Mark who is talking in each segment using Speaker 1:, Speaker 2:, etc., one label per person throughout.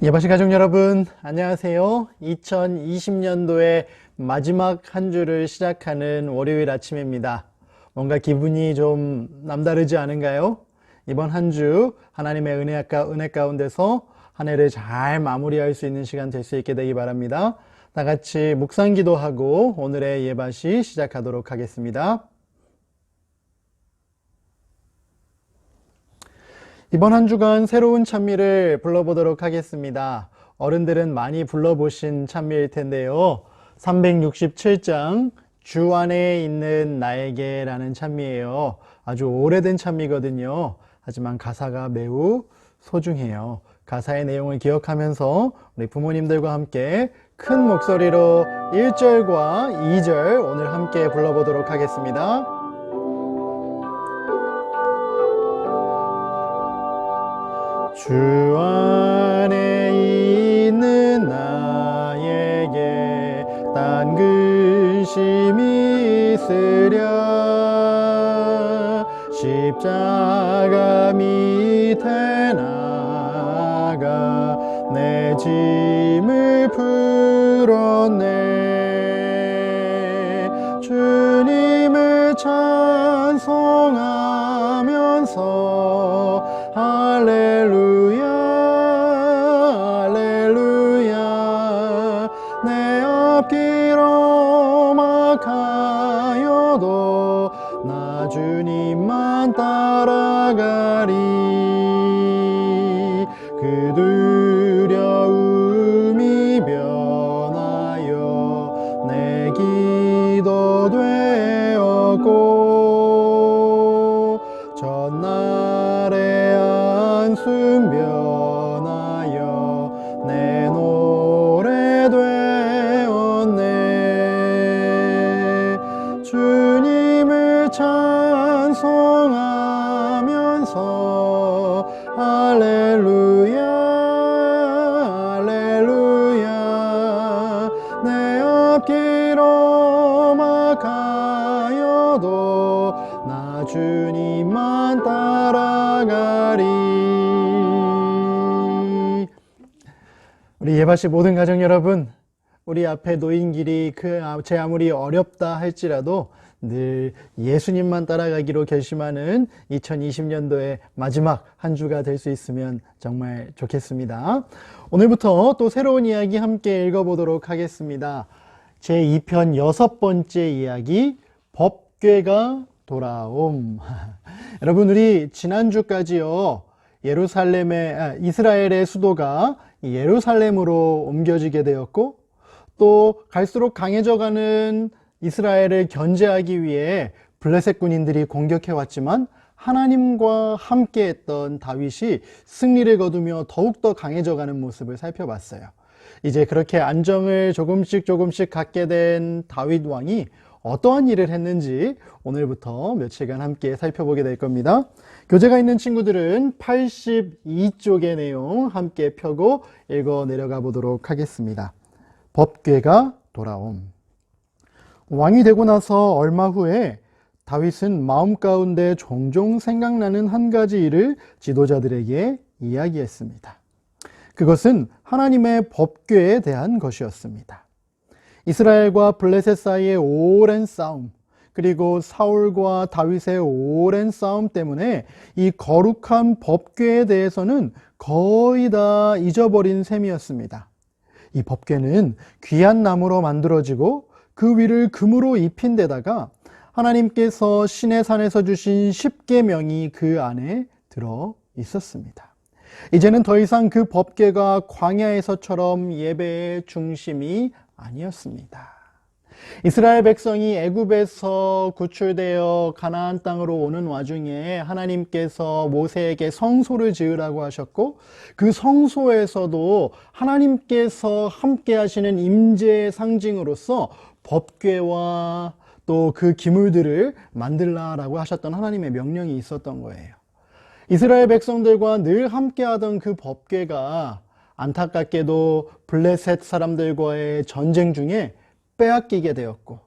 Speaker 1: 예바시 가족 여러분, 안녕하세요. 2020년도의 마지막 한 주를 시작하는 월요일 아침입니다. 뭔가 기분이 좀 남다르지 않은가요? 이번 한 주 하나님의 은혜 가운데서 한 해를 잘 마무리할 수 있는 시간 될 수 있게 되기 바랍니다. 다 같이 묵상 기도하고 오늘의 예바시 시작하도록 하겠습니다. 이번 한 주간 새로운 찬미를 불러보도록 하겠습니다. 어른들은 많이 불러보신 찬미일 텐데요. 367장 주 안에 있는 나에게 라는 찬미예요. 아주 오래된 찬미거든요. 하지만 가사가 매우 소중해요. 가사의 내용을 기억하면서 우리 부모님들과 함께 큰 목소리로 1절과 2절 오늘 함께 불러보도록 하겠습니다. 주 안에 있는 나에게 딴 근심이 있으랴 십자가 밑에 나가 내 짐을 풀었네 주님을 찬송하면서 할렐루야 할렐루야 내 앞길 험악하여도 나 주님만 따라가리 그 두려움이 변하여 내 기도 되었고 전날의 한숨 변하여 내 노래 되었네 주님을 찬송하면서 할렐루야 할렐루야 내 앞길 험악하여도 나 주님만 따라가리. 우리 예바시 모든 가정 여러분, 우리 앞에 놓인 길이 제 아무리 어렵다 할지라도 늘 예수님만 따라가기로 결심하는 2020년도의 마지막 한 주가 될 수 있으면 정말 좋겠습니다. 오늘부터 또 새로운 이야기 함께 읽어보도록 하겠습니다. 제2편 6번째 이야기, 법궤가 돌아옴. 여러분, 우리 지난주까지요, 이스라엘의 수도가 예루살렘으로 옮겨지게 되었고, 또 갈수록 강해져가는 이스라엘을 견제하기 위해 블레셋 군인들이 공격해 왔지만 하나님과 함께 했던 다윗이 승리를 거두며 더욱더 강해져가는 모습을 살펴봤어요. 이제 그렇게 안정을 조금씩 갖게 된 다윗 왕이 어떠한 일을 했는지 오늘부터 며칠간 함께 살펴보게 될 겁니다. 교재가 있는 친구들은 82쪽의 내용 함께 펴고 읽어 내려가 보도록 하겠습니다. 법궤가 돌아옴. 왕이 되고 나서 얼마 후에 다윗은 마음 가운데 종종 생각나는 한 가지 일을 지도자들에게 이야기했습니다. 그것은 하나님의 법궤에 대한 것이었습니다. 이스라엘과 블레셋 사이의 오랜 싸움, 그리고 사울과 다윗의 오랜 싸움 때문에 이 거룩한 법궤에 대해서는 거의 다 잊어버린 셈이었습니다. 이 법궤는 귀한 나무로 만들어지고 그 위를 금으로 입힌 데다가 하나님께서 시내산에서 주신 10계명이 그 안에 들어 있었습니다. 이제는 더 이상 그 법궤가 광야에서처럼 예배의 중심이 아니었습니다. 이스라엘 백성이 애굽에서 구출되어 가나안 땅으로 오는 와중에 하나님께서 모세에게 성소를 지으라고 하셨고, 그 성소에서도 하나님께서 함께 하시는 임재의 상징으로서 법궤와 또 그 기물들을 만들라라고 하셨던 하나님의 명령이 있었던 거예요. 이스라엘 백성들과 늘 함께하던 그 법궤가 안타깝게도 블레셋 사람들과의 전쟁 중에 빼앗기게 되었고,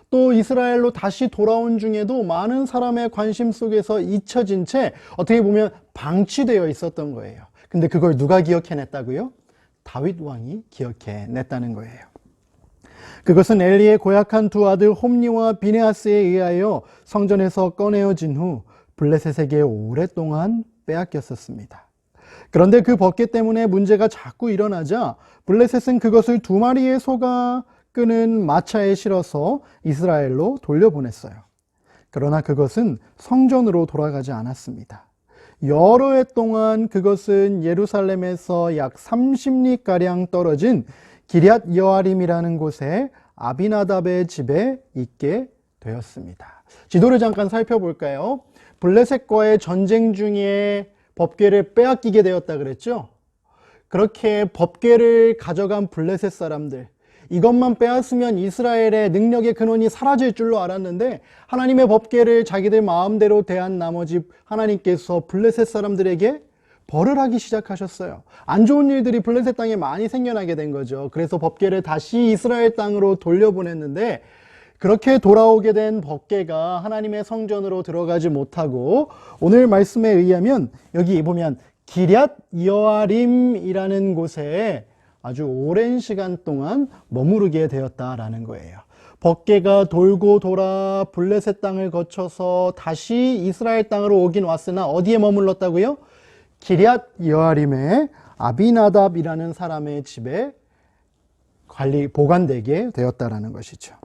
Speaker 1: 또 이스라엘로 다시 돌아온 중에도 많은 사람의 관심 속에서 잊혀진 채 어떻게 보면 방치되어 있었던 거예요. 근데 그걸 누가 기억해냈다고요? 다윗 왕이 기억해냈다는 거예요. 그것은 엘리의 고약한 두 아들 홈리와 비네하스에 의하여 성전에서 꺼내어진 후 블레셋에게 오랫동안 빼앗겼었습니다. 그런데 그 법궤 때문에 문제가 자꾸 일어나자 블레셋은 그것을 2마리의 소가 끄는 마차에 실어서 이스라엘로 돌려보냈어요. 그러나 그것은 성전으로 돌아가지 않았습니다. 여러 해 동안 그것은 예루살렘에서 약 30리가량 떨어진 기럇 여아림이라는 곳에 아비나답의 집에 있게 되었습니다. 지도를 잠깐 살펴볼까요? 블레셋과의 전쟁 중에 법궤를 빼앗기게 되었다 그랬죠? 그렇게 법궤를 가져간 블레셋 사람들, 이것만 빼앗으면 이스라엘의 능력의 근원이 사라질 줄로 알았는데 하나님의 법궤를 자기들 마음대로 대한 나머지 하나님께서 블레셋 사람들에게 벌을 하기 시작하셨어요. 안 좋은 일들이 블레셋 땅에 많이 생겨나게 된 거죠. 그래서 법궤를 다시 이스라엘 땅으로 돌려보냈는데 그렇게 돌아오게 된 법궤가 하나님의 성전으로 들어가지 못하고 오늘 말씀에 의하면 여기 보면 기럇 여아림이라는 곳에 아주 오랜 시간 동안 머무르게 되었다라는 거예요. 법궤가 돌고 돌아 블레셋 땅을 거쳐서 다시 이스라엘 땅으로 오긴 왔으나 어디에 머물렀다고요? 기럇 여아림의 아비나답이라는 사람의 집에 보관되게 되었다라는 것이죠.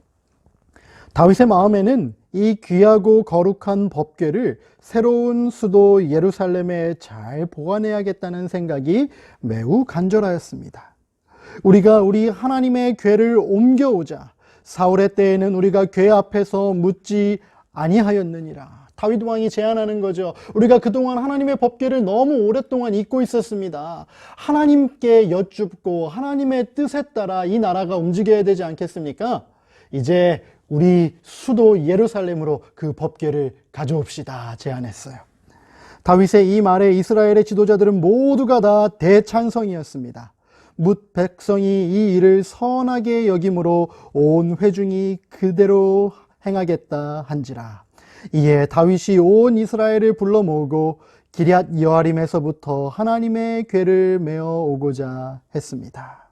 Speaker 1: 다윗의 마음에는 이 귀하고 거룩한 법궤를 새로운 수도 예루살렘에 잘 보관해야겠다는 생각이 매우 간절하였습니다. 우리가 우리 하나님의 궤를 옮겨오자 사울의 때에는 우리가 궤 앞에서 묻지 아니하였느니라. 다윗 왕이 제안하는 거죠. 우리가 그동안 하나님의 법궤를 너무 오랫동안 잊고 있었습니다. 하나님께 여쭙고 하나님의 뜻에 따라 이 나라가 움직여야 되지 않겠습니까? 이제 우리 수도 예루살렘으로 그 법궤를 가져옵시다 제안했어요. 다윗의 이 말에 이스라엘의 지도자들은 모두가 다 대찬성이었습니다. 뭇 백성이 이 일을 선하게 여김으로 온 회중이 그대로 행하겠다 한지라. 이에 다윗이 온 이스라엘을 불러 모으고 기럇 여아림에서부터 하나님의 궤를 메어 오고자 했습니다.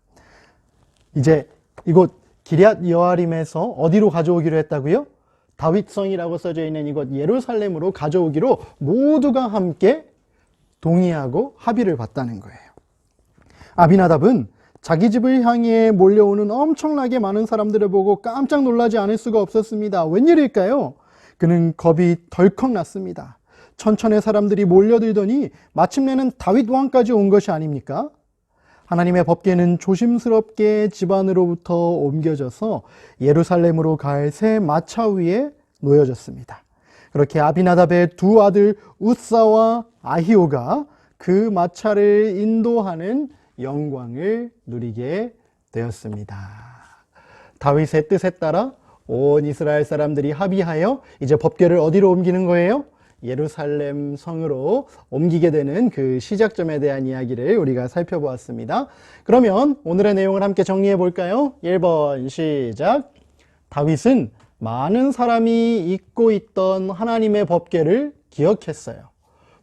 Speaker 1: 이제 이곳 기럇 여아림에서 어디로 가져오기로 했다고요? 다윗성이라고 써져 있는 이곳 예루살렘으로 가져오기로 모두가 함께 동의하고 합의를 봤다는 거예요. 아비나답은 자기 집을 향해 몰려오는 엄청나게 많은 사람들을 보고 깜짝 놀라지 않을 수가 없었습니다. 웬일일까요? 그는 겁이 덜컥 났습니다. 천천의 사람들이 몰려들더니 마침내는 다윗 왕까지 온 것이 아닙니까? 하나님의 법궤는 조심스럽게 집 안으로부터 옮겨져서 예루살렘으로 갈 새 마차 위에 놓여졌습니다. 그렇게 아비나답의 두 아들 웃사와 아히오가 그 마차를 인도하는 영광을 누리게 되었습니다. 다윗의 뜻에 따라 온 이스라엘 사람들이 합의하여 이제 법궤를 어디로 옮기는 거예요? 예루살렘 성으로 옮기게 되는 그 시작점에 대한 이야기를 우리가 살펴보았습니다. 그러면 오늘의 내용을 함께 정리해 볼까요? 1번 시작. 다윗은 많은 사람이 잊고 있던 하나님의 법궤를 기억했어요.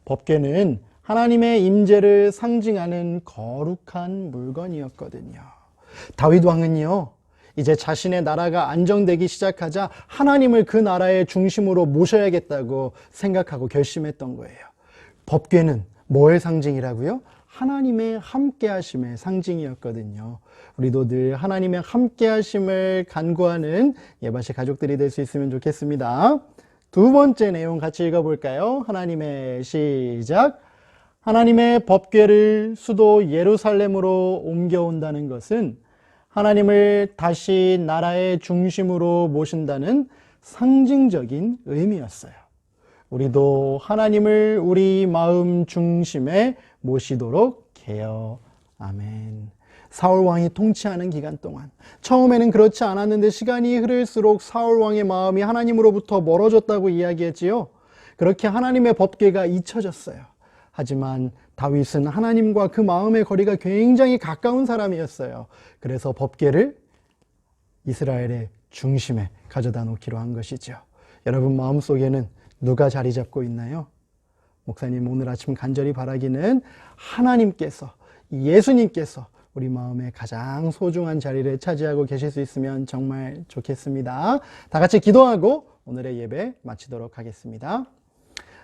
Speaker 1: 법궤는 하나님의 임재를 상징하는 거룩한 물건이었거든요. 다윗 왕은요, 이제 자신의 나라가 안정되기 시작하자 하나님을 그 나라의 중심으로 모셔야겠다고 생각하고 결심했던 거예요. 법궤는 뭐의 상징이라고요? 하나님의 함께하심의 상징이었거든요. 우리도 늘 하나님의 함께하심을 간구하는 예바시 가족들이 될 수 있으면 좋겠습니다. 두 번째 내용 같이 읽어볼까요? 하나님의 시작. 하나님의 법궤를 수도 예루살렘으로 옮겨온다는 것은 하나님을 다시 나라의 중심으로 모신다는 상징적인 의미였어요. 우리도 하나님을 우리 마음 중심에 모시도록 해요. 아멘. 사울 왕이 통치하는 기간 동안 처음에는 그렇지 않았는데 시간이 흐를수록 사울 왕의 마음이 하나님으로부터 멀어졌다고 이야기했지요. 그렇게 하나님의 법궤가 잊혀졌어요. 하지만 다윗은 하나님과 그 마음의 거리가 굉장히 가까운 사람이었어요. 그래서 법궤를 이스라엘의 중심에 가져다 놓기로 한 것이죠. 여러분 마음속에는 누가 자리 잡고 있나요? 목사님 오늘 아침 간절히 바라기는 하나님께서, 예수님께서 우리 마음에 가장 소중한 자리를 차지하고 계실 수 있으면 정말 좋겠습니다. 다 같이 기도하고 오늘의 예배 마치도록 하겠습니다.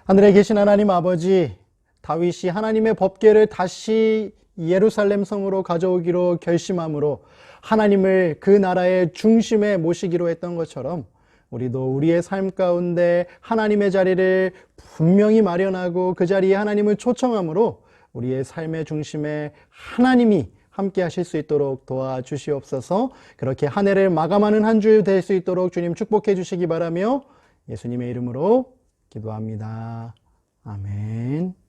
Speaker 1: 하늘에 계신 하나님 아버지, 다윗이 하나님의 법궤를 다시 예루살렘 성으로 가져오기로 결심함으로 하나님을 그 나라의 중심에 모시기로 했던 것처럼 우리도 우리의 삶 가운데 하나님의 자리를 분명히 마련하고 그 자리에 하나님을 초청함으로 우리의 삶의 중심에 하나님이 함께 하실 수 있도록 도와주시옵소서. 그렇게 한 해를 마감하는 한 주 될 수 있도록 주님 축복해 주시기 바라며 예수님의 이름으로 기도합니다. 아멘.